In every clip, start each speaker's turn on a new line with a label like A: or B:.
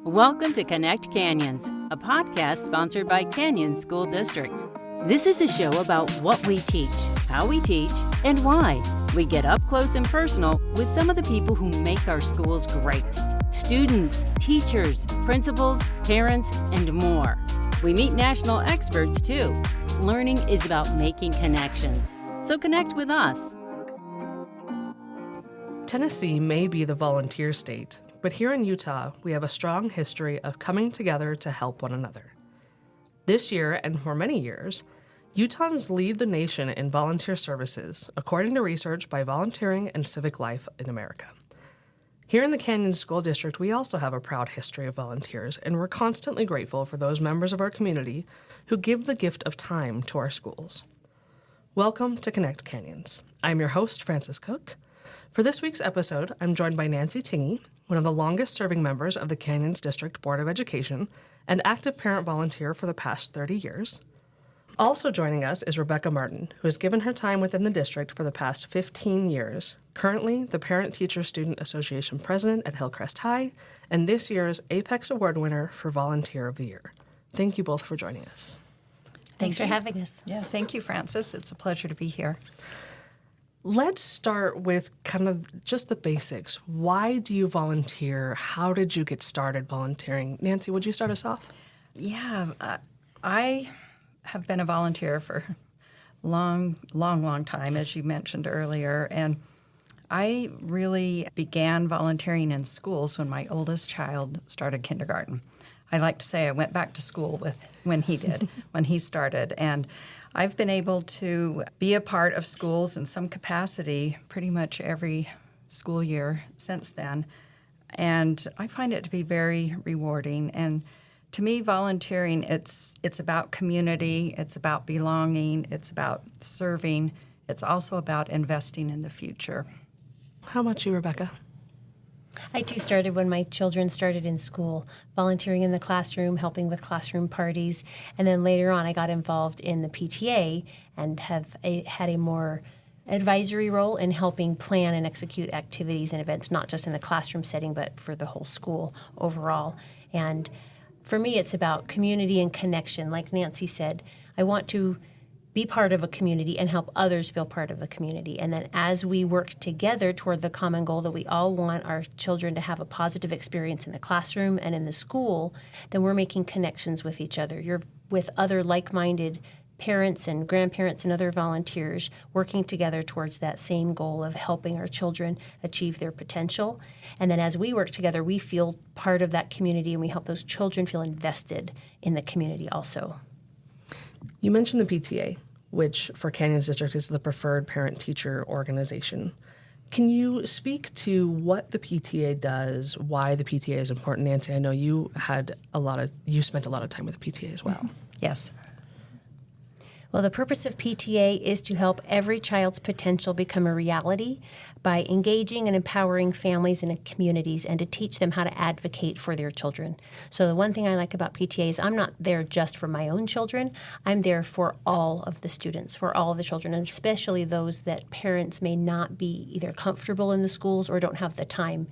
A: Welcome to Connect Canyons, a podcast sponsored by Canyon School District. This is a show about what we teach, how we teach, and why. We get up close and personal with some of the people who make our schools great. Students, teachers, principals, parents, and more. We meet national experts too. Learning is about making connections. So connect with us.
B: Tennessee may be the volunteer state, but here in Utah, we have a strong history of coming together to help one another. This year, and for many years, Utahns lead the nation in volunteer services, according to research by Volunteering and Civic Life in America. Here in the Canyon School District, we also have a proud history of volunteers, and we're constantly grateful for those members of our community who give the gift of time to our schools. Welcome to Connect Canyons. I'm your host, Frances Cook. For this week's episode, I'm joined by Nancy Tingey, one of the longest-serving members of the Canyons District Board of Education and active parent volunteer for the past 30 years. Also joining us is Rebecca Martin, who has given her time within the district for the past 15 years, currently the Parent Teacher Student Association president at Hillcrest High, and this year's Apex Award winner for Volunteer of the Year. Thank you both for joining us.
C: Thanks for having us.
D: Yeah, thank you, Frances. It's a pleasure to be here.
B: Let's start with kind of just the basics. Why do you volunteer? How did you get started volunteering? Nancy, would you start us off?
D: Yeah, I have been a volunteer for a long time, as you mentioned earlier, and I really began volunteering in schools when my oldest child started kindergarten. I like to say I went back to school when he started, and I've been able to be a part of schools in some capacity pretty much every school year since then, and I find it to be very rewarding. And to me, volunteering, it's about community, it's about belonging, it's about serving, it's also about investing in the future.
B: How about you, Rebecca?
C: I too started when my children started in school, volunteering in the classroom, helping with classroom parties, and then later on I got involved in the PTA and have had a more advisory role in helping plan and execute activities and events, not just in the classroom setting, but for the whole school overall. And for me, it's about community and connection. Like Nancy said, I want to be part of a community and help others feel part of the community. And then as we work together toward the common goal that we all want our children to have a positive experience in the classroom and in the school, then we're making connections with each other. You're with other like-minded parents and grandparents and other volunteers working together towards that same goal of helping our children achieve their potential. And then as we work together, we feel part of that community and we help those children feel invested in the community also.
B: You mentioned the PTA, which for Canyons District is the preferred parent-teacher organization. Can you speak to what the PTA does, why the PTA is important? Nancy, I know you spent a lot of time with the PTA as well.
D: Yes.
C: Well, the purpose of PTA is to help every child's potential become a reality by engaging and empowering families and communities and to teach them how to advocate for their children. So the one thing I like about PTA is I'm not there just for my own children. I'm there for all of the students, for all of the children, and especially those that parents may not be either comfortable in the schools or don't have the time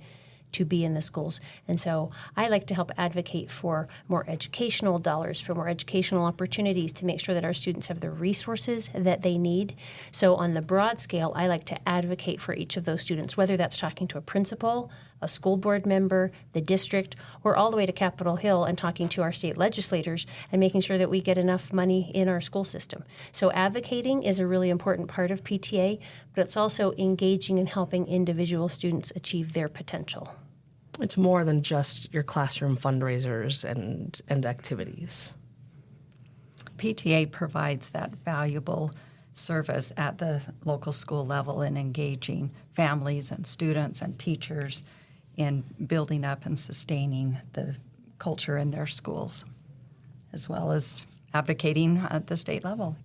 C: to be in the schools. And so I like to help advocate for more educational dollars, for more educational opportunities to make sure that our students have the resources that they need. So on the broad scale, I like to advocate for each of those students, whether that's talking to a principal, a school board member, the district, or all the way to Capitol Hill and talking to our state legislators and making sure that we get enough money in our school system. So advocating is a really important part of PTA, but it's also engaging and helping individual students achieve their potential.
B: It's more than just your classroom fundraisers and activities.
D: PTA provides that valuable service at the local school level in engaging families and students and teachers in building up and sustaining the culture in their schools, as well as advocating at the state level.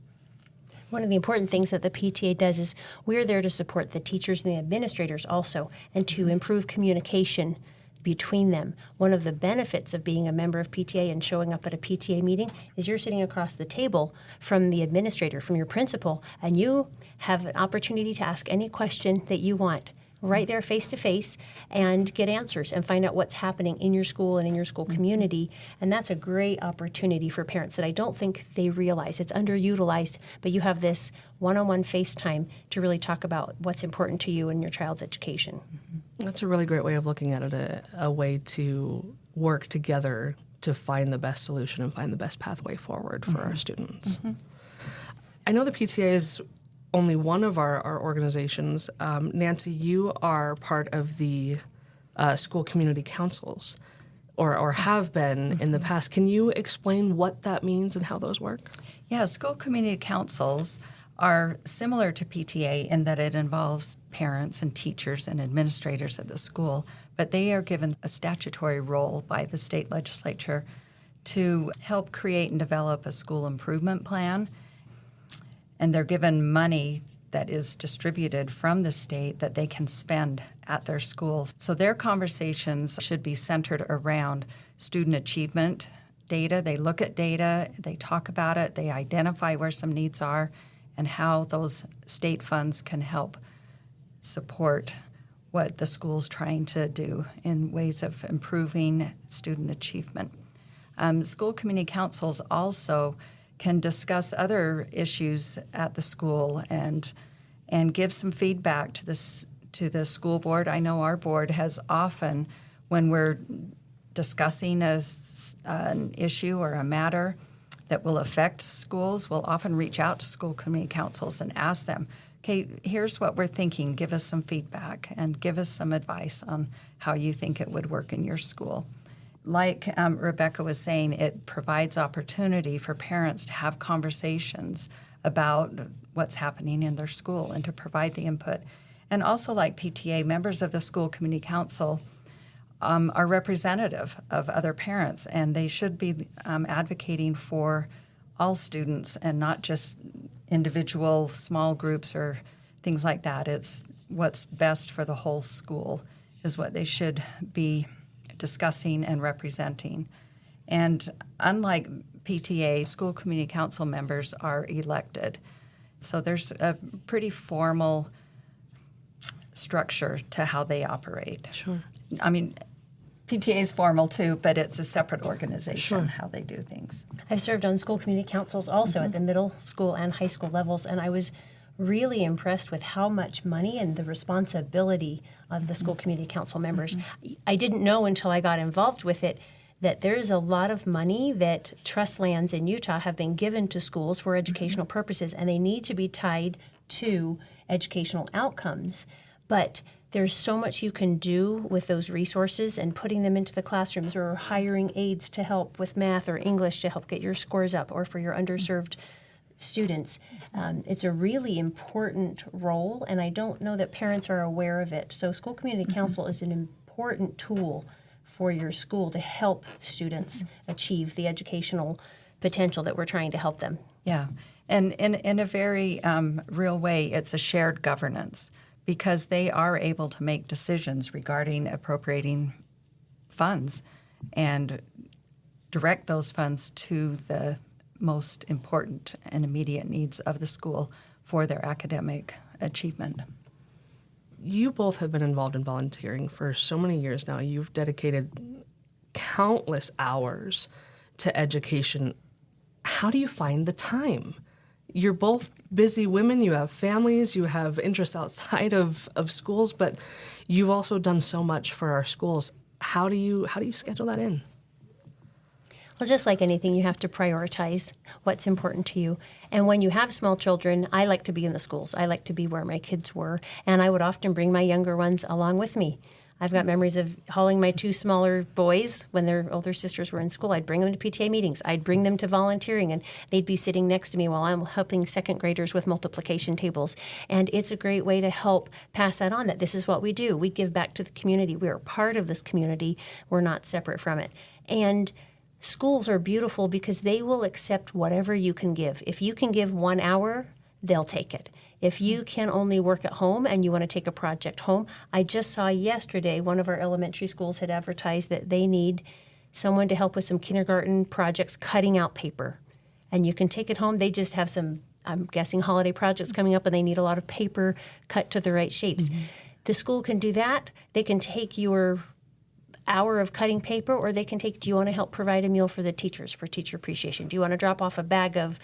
C: One of the important things that the PTA does is we're there to support the teachers and the administrators also and to improve communication between them. One of the benefits of being a member of PTA and showing up at a PTA meeting is you're sitting across the table from the administrator, from your principal, and you have an opportunity to ask any question that you want right there face to face and get answers and find out what's happening in your school and in your school community. And that's a great opportunity for parents that I don't think they realize. It's underutilized, but you have this one-on-one FaceTime to really talk about what's important to you in your child's education.
B: That's a really great way of looking at it, a way to work together to find the best solution and find the best pathway forward for our students. I know the PTA is only one of our organizations. Nancy, you are part of the school community councils, or have been in the past. Can you explain what that means and how those work?
D: Yeah, school community councils are similar to PTA in that it involves parents and teachers and administrators at the school, but they are given a statutory role by the state legislature to help create and develop a school improvement plan. And they're given money that is distributed from the state that they can spend at their schools. So their conversations should be centered around student achievement data. They look at data, they talk about it, they identify where some needs are, and how those state funds can help support what the school's trying to do in ways of improving student achievement. School community councils also can discuss other issues at the school and give some feedback to the school board. I know our board has often, when we're discussing an issue or a matter that will affect schools, we'll often reach out to school community councils and ask them, okay, here's what we're thinking, give us some feedback and give us some advice on how you think it would work in your school. Like Rebecca was saying, it provides opportunity for parents to have conversations about what's happening in their school and to provide the input. And also, like PTA, members of the school community council are representative of other parents, and they should be advocating for all students and not just individual small groups or things like that. It's what's best for the whole school is what they should be discussing and representing. And unlike PTA, school community council members are elected. So there's a pretty formal structure to how they operate.
B: Sure.
D: I mean, PTA is formal too, but it's a separate organization, how they do things.
C: I've served on school community councils also at the middle school and high school levels, and I was really impressed with how much money and the responsibility of the school community council members. I didn't know until I got involved with it that there's a lot of money that trust lands in Utah have been given to schools for educational purposes, and they need to be tied to educational outcomes. But there's so much you can do with those resources and putting them into the classrooms or hiring aides to help with math or English to help get your scores up or for your underserved students. It's a really important role, and I don't know that parents are aware of it. So school community council is an important tool for your school to help students achieve the educational potential that we're trying to help them.
D: Yeah, and in a very real way, it's a shared governance because they are able to make decisions regarding appropriating funds and direct those funds to the most important and immediate needs of the school for their academic achievement.
B: You both have been involved in volunteering for so many years now. You've dedicated countless hours to education. How do you find the time? You're both busy women, you have families, you have interests outside of schools, but you've also done so much for our schools. How do you schedule that in?
C: Well, just like anything, you have to prioritize what's important to you. And when you have small children, I like to be in the schools. I like to be where my kids were. And I would often bring my younger ones along with me. I've got memories of hauling my two smaller boys when their older sisters were in school. I'd bring them to PTA meetings. I'd bring them to volunteering, and they'd be sitting next to me while I'm helping second graders with multiplication tables. And it's a great way to help pass that on, that this is what we do. We give back to the community. We are part of this community. We're not separate from it. And schools are beautiful because they will accept whatever you can give. If you can give 1 hour, they'll take it. If you can only work at home and you want to take a project home, I just saw yesterday one of our elementary schools had advertised that they need someone to help with some kindergarten projects cutting out paper. And you can take it home. They just have some, I'm guessing, holiday projects coming up, and they need a lot of paper cut to the right shapes. The school can do that. They can take your hour of cutting paper, or they can take, do you want to help provide a meal for the teachers for teacher appreciation? Do you want to drop off a bag of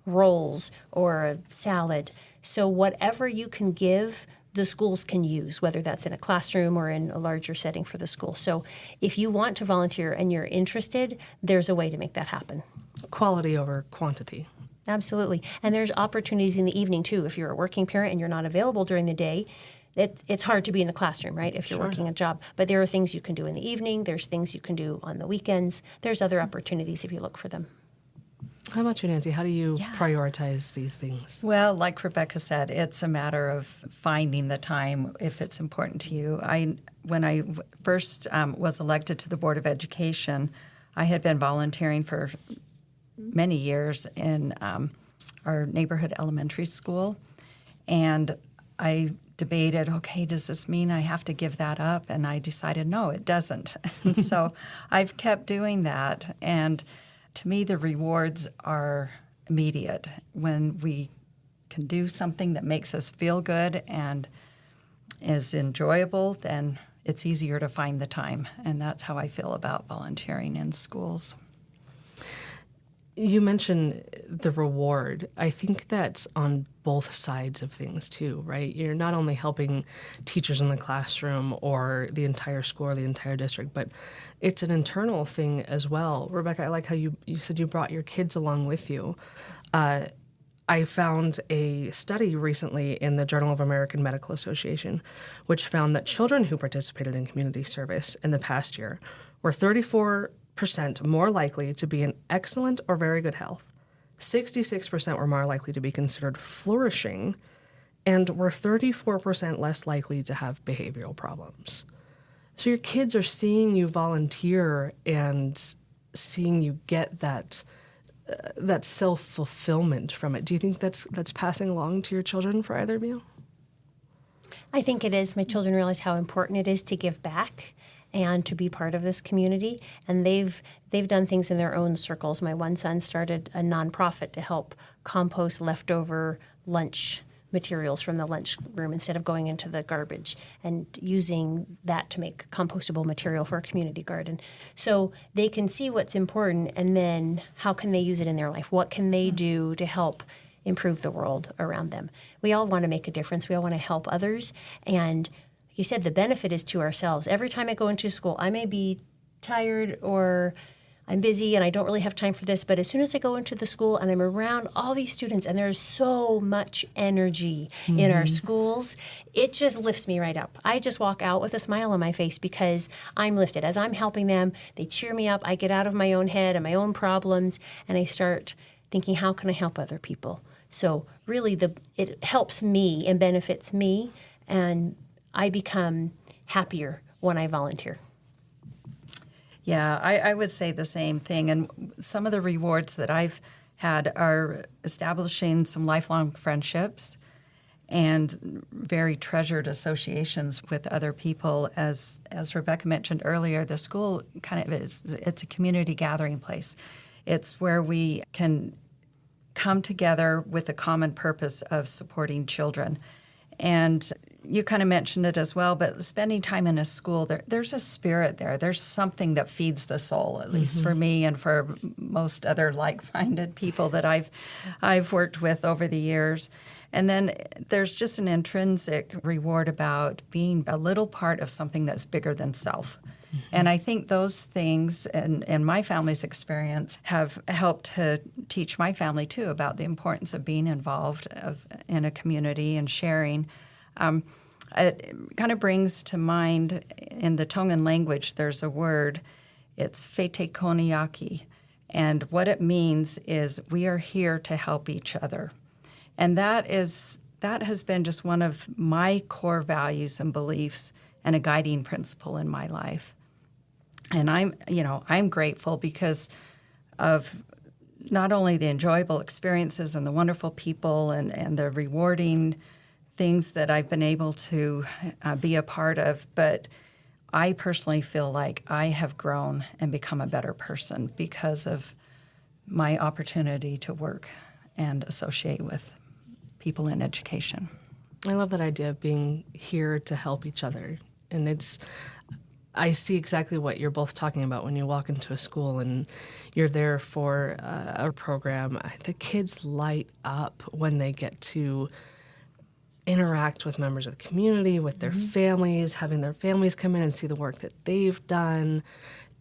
C: rolls or a salad? So whatever you can give, the schools can use, whether that's in a classroom or in a larger setting for the school. So if you want to volunteer and you're interested, there's a way to make that happen.
B: Quality over quantity.
C: Absolutely. And there's opportunities in the evening, too. If you're a working parent and you're not available during the day, it's hard to be in the classroom, right, if you're working a job. But there are things you can do in the evening. There's things you can do on the weekends. There's other opportunities if you look for them.
B: How about you, Nancy? How do you prioritize these things?
D: Well, like Rebecca said, it's a matter of finding the time if it's important to you. When I first was elected to the Board of Education, I had been volunteering for many years in our neighborhood elementary school, and I debated, okay, does this mean I have to give that up? And I decided, no, it doesn't. And so I've kept doing that. And to me, the rewards are immediate. When we can do something that makes us feel good and is enjoyable, then it's easier to find the time. And that's how I feel about volunteering in schools.
B: You mentioned the reward. I think that's on both sides of things too, right? You're not only helping teachers in the classroom or the entire school or the entire district, but it's an internal thing as well. Rebecca, I like how you said you brought your kids along with you. I found a study recently in the Journal of American Medical Association, which found that children who participated in community service in the past year were 34% more likely to be in excellent or very good health, 66% were more likely to be considered flourishing, and were 34% less likely to have behavioral problems. So your kids are seeing you volunteer and seeing you get that self-fulfillment from it. Do you think that's passing along to your children for either of you?
C: I think it is. My children realize how important it is to give back and to be part of this community. And they've done things in their own circles. My one son started a nonprofit to help compost leftover lunch materials from the lunch room instead of going into the garbage, and using that to make compostable material for a community garden. So they can see what's important, and then how can they use it in their life? What can they do to help improve the world around them? We all want to make a difference. We all want to help others. And you said the benefit is to ourselves. Every time I go into school, I may be tired or I'm busy and I don't really have time for this, but as soon as I go into the school and I'm around all these students, and there's so much energy in our schools, it just lifts me right up. I just walk out with a smile on my face because I'm lifted. As I'm helping them, they cheer me up. I get out of my own head and my own problems, and I start thinking, how can I help other people? So really, it helps me and benefits me, and I become happier when I volunteer.
D: Yeah, I would say the same thing. And some of the rewards that I've had are establishing some lifelong friendships and very treasured associations with other people. As Rebecca mentioned earlier, the school it's a community gathering place. It's where we can come together with a common purpose of supporting children. And you kind of mentioned it as well, but spending time in a school, there's a spirit there. There's something that feeds the soul, at least for me and for most other like-minded people that I've worked with over the years. And then there's just an intrinsic reward about being a little part of something that's bigger than self. And I think those things, and my family's experience, have helped to teach my family, too, about the importance of being involved in a community and sharing. It kind of brings to mind, in the Tongan language, there's a word, it's fete koniaki, and what it means is we are here to help each other. And that has been just one of my core values and beliefs and a guiding principle in my life. And I'm grateful because of not only the enjoyable experiences and the wonderful people and the rewarding things that I've been able to be a part of, but I personally feel like I have grown and become a better person because of my opportunity to work and associate with people in education.
B: I love that idea of being here to help each other. And I see exactly what you're both talking about when you walk into a school and you're there for a program. The kids light up when they get to interact with members of the community, with their families, having their families come in and see the work that they've done.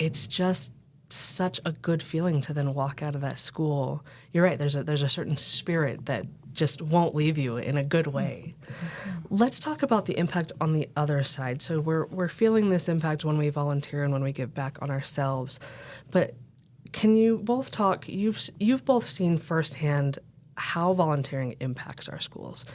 B: It's just such a good feeling to then walk out of that school. You're right, there's a certain spirit that just won't leave you in a good way. Let's talk about the impact on the other side. So we're feeling this impact when we volunteer and when we give back on ourselves. But can you both talk, you've both seen firsthand how volunteering impacts our schools.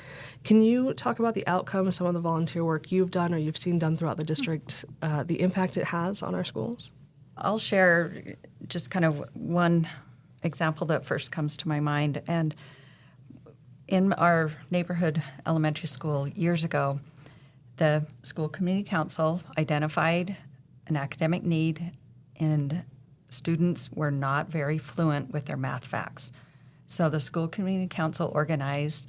B: Can you talk about the outcome of some of the volunteer work you've done or you've seen done throughout the district, the impact it has on our schools?
D: I'll share just kind of one example that first comes to my mind. And in our neighborhood elementary school years ago, the school community council identified an academic need, and students were not very fluent with their math facts. So the school community council organized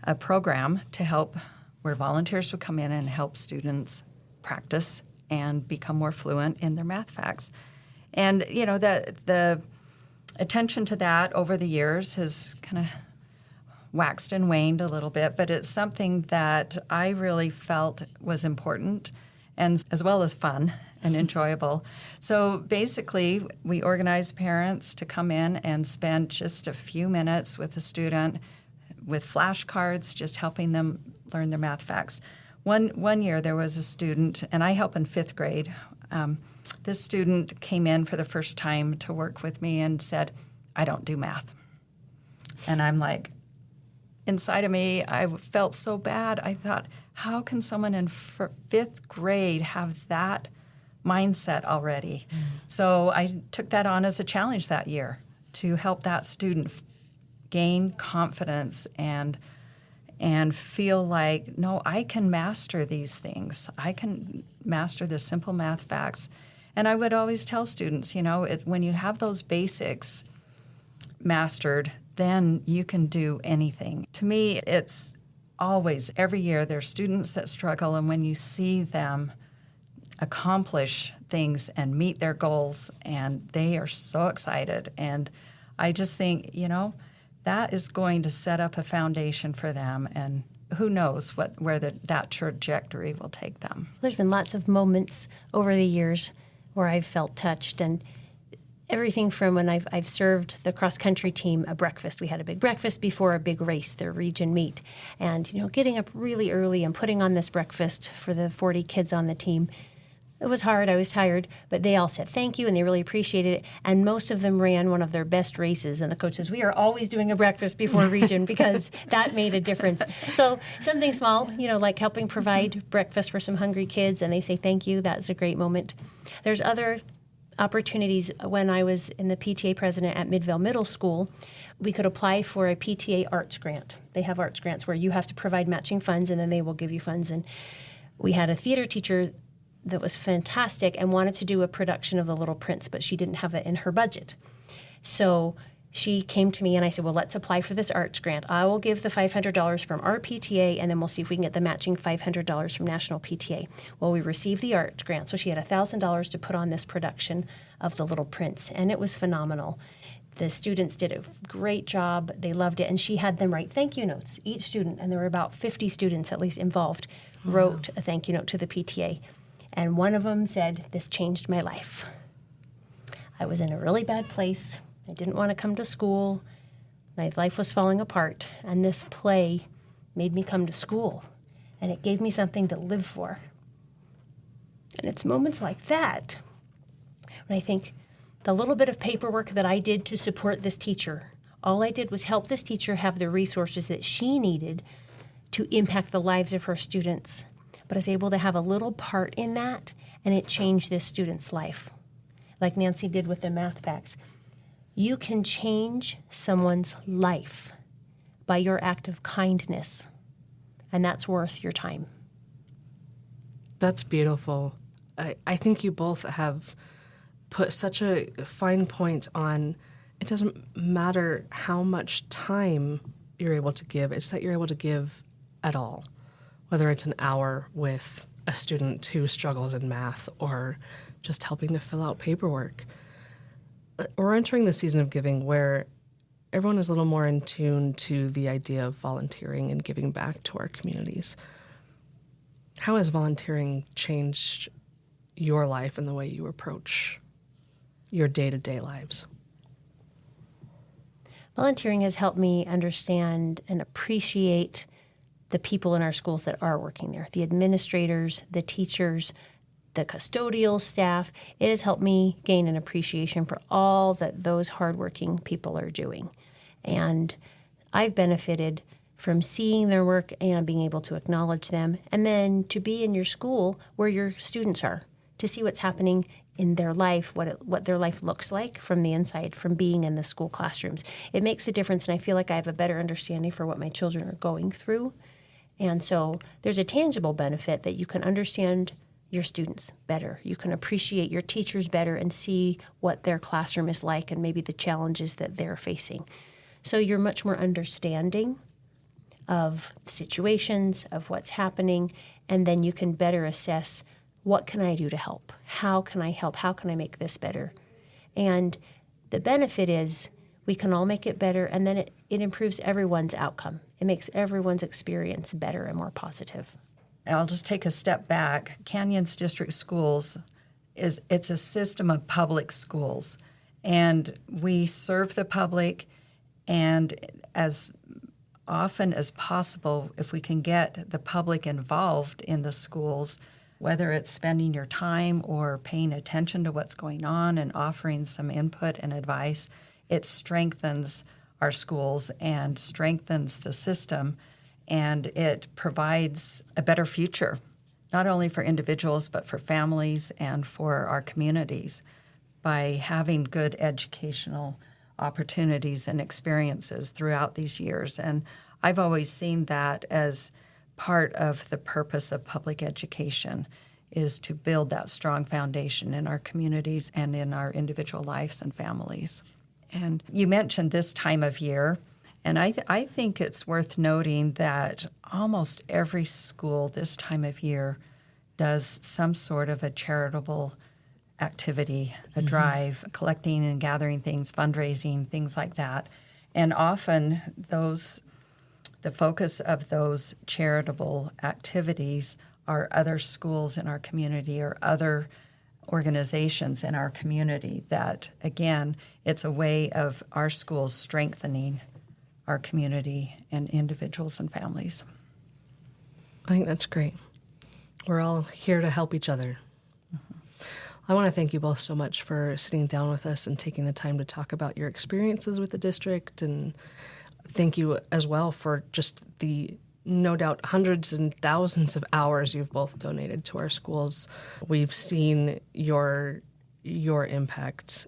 D: a program to help, where volunteers would come in and help students practice and become more fluent in their math facts. And, you know, the attention to that over the years has kind of waxed and waned a little bit, but it's something that I really felt was important, and as well as fun and enjoyable. So basically, we organized parents to come in and spend just a few minutes with a student with flashcards, just helping them learn their math facts. One year there was a student, and I help in 5th grade. This student came in for the first time to work with me and said, "I don't do math." And I'm like, inside of me, I felt so bad. I thought, how can someone in 5th grade have that mindset already? So I took that on as a challenge that year to help that student gain confidence and feel like, no, I can master these things. I can master the simple math facts. And I would always tell students, you know, when you have those basics mastered, then you can do anything. To me, it's always, every year, there's students that struggle, and when you see them accomplish things and meet their goals, and they are so excited. And I just think, you know, that is going to set up a foundation for them, and who knows where that trajectory will take them.
C: There's been lots of moments over the years where I've felt touched, and everything from when I've served the cross-country team a breakfast. We had a big breakfast before a big race, their region meet. And, you know, getting up really early and putting on this breakfast for the 40 kids on the team, it was hard. I was tired, but they all said thank you, and they really appreciated it. And most of them ran one of their best races. And the coach says, we are always doing a breakfast before region because that made a difference. So something small, you know, like helping provide breakfast for some hungry kids, and they say thank you. That's a great moment. There's other opportunities. When I was in the PTA president at Midvale Middle School, we could apply for a PTA arts grant. They have arts grants where you have to provide matching funds, and then they will give you funds. And we had a theater teacher that was fantastic and wanted to do a production of The Little Prince, but she didn't have it in her budget. So she came to me and I said, well, let's apply for this arts grant. I will give the $500 from our PTA, and then we'll see if we can get the matching $500 from National PTA. Well, we received the arts grant, so she had $1,000 to put on this production of The Little Prince, and it was phenomenal. The students did a great job. They loved it, and she had them write thank you notes. Each student, and there were about 50 students at least involved, wrote a thank you note to the PTA. And one of them said, this changed my life. I was in a really bad place. I didn't want to come to school. My life was falling apart. And this play made me come to school. And it gave me something to live for. And it's moments like that when I think the little bit of paperwork that I did to support this teacher, all I did was help this teacher have the resources that she needed to impact the lives of her students. But I was able to have a little part in that, and it changed this student's life, like Nancy did with the math facts. You can change someone's life by your act of kindness, and that's worth your time.
B: That's beautiful. I think you both have put such a fine point on it doesn't matter how much time you're able to give, it's that you're able to give at all. whether it's an hour with a student who struggles in math or just helping to fill out paperwork. We're entering the season of giving where everyone is a little more in tune to the idea of volunteering and giving back to our communities. How has volunteering changed your life and the way you approach your day-to-day lives?
C: Volunteering has helped me understand and appreciate the people in our schools that are working there, the administrators, the teachers, the custodial staff. It has helped me gain an appreciation for all that those hardworking people are doing. And I've benefited from seeing their work and being able to acknowledge them, and then to be in your school where your students are, to see what's happening in their life, what their life looks like from the inside, from being in the school classrooms. It makes a difference, and I feel like I have a better understanding for what my children are going through. And so there's a tangible benefit that you can understand your students better. You can appreciate your teachers better and see what their classroom is like and maybe the challenges that they're facing. So you're much more understanding of situations, of what's happening, and then you can better assess, what can I do to help? How can I help? How can I make this better? And the benefit is we can all make it better, and then it improves everyone's outcome. It makes everyone's experience better and more positive.
D: I'll just take a step back. Canyons District Schools it's a system of public schools, and we serve the public, and as often as possible, if we can get the public involved in the schools, whether it's spending your time or paying attention to what's going on and offering some input and advice, it strengthens our schools and strengthens the system, and it provides a better future, not only for individuals but for families and for our communities by having good educational opportunities and experiences throughout these years. And I've always seen that as part of the purpose of public education, is to build that strong foundation in our communities and in our individual lives and families. And you mentioned this time of year, and I think it's worth noting that almost every school this time of year does some sort of a charitable activity, a drive, collecting and gathering things, fundraising, things like that. And often the focus of those charitable activities are other schools in our community or other organizations in our community that, again, it's a way of our schools strengthening our community and individuals and families.
B: I think that's great. We're all here to help each other. I want to thank you both so much for sitting down with us and taking the time to talk about your experiences with the district, and thank you as well for just the, no doubt, hundreds and thousands of hours you've both donated to our schools. We've seen your impact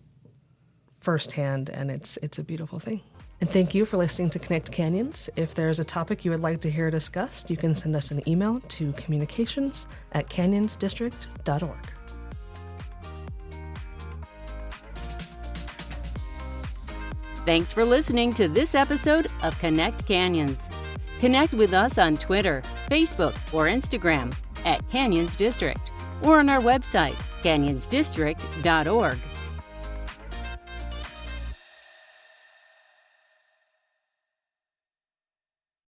B: firsthand, and it's a beautiful thing. And thank you for listening to Connect Canyons. If there's a topic you would like to hear discussed, you can send us an email to communications@canyonsdistrict.org.
A: Thanks for listening to this episode of Connect Canyons. Connect with us on Twitter, Facebook, or Instagram @Canyons District, or on our website, canyonsdistrict.org.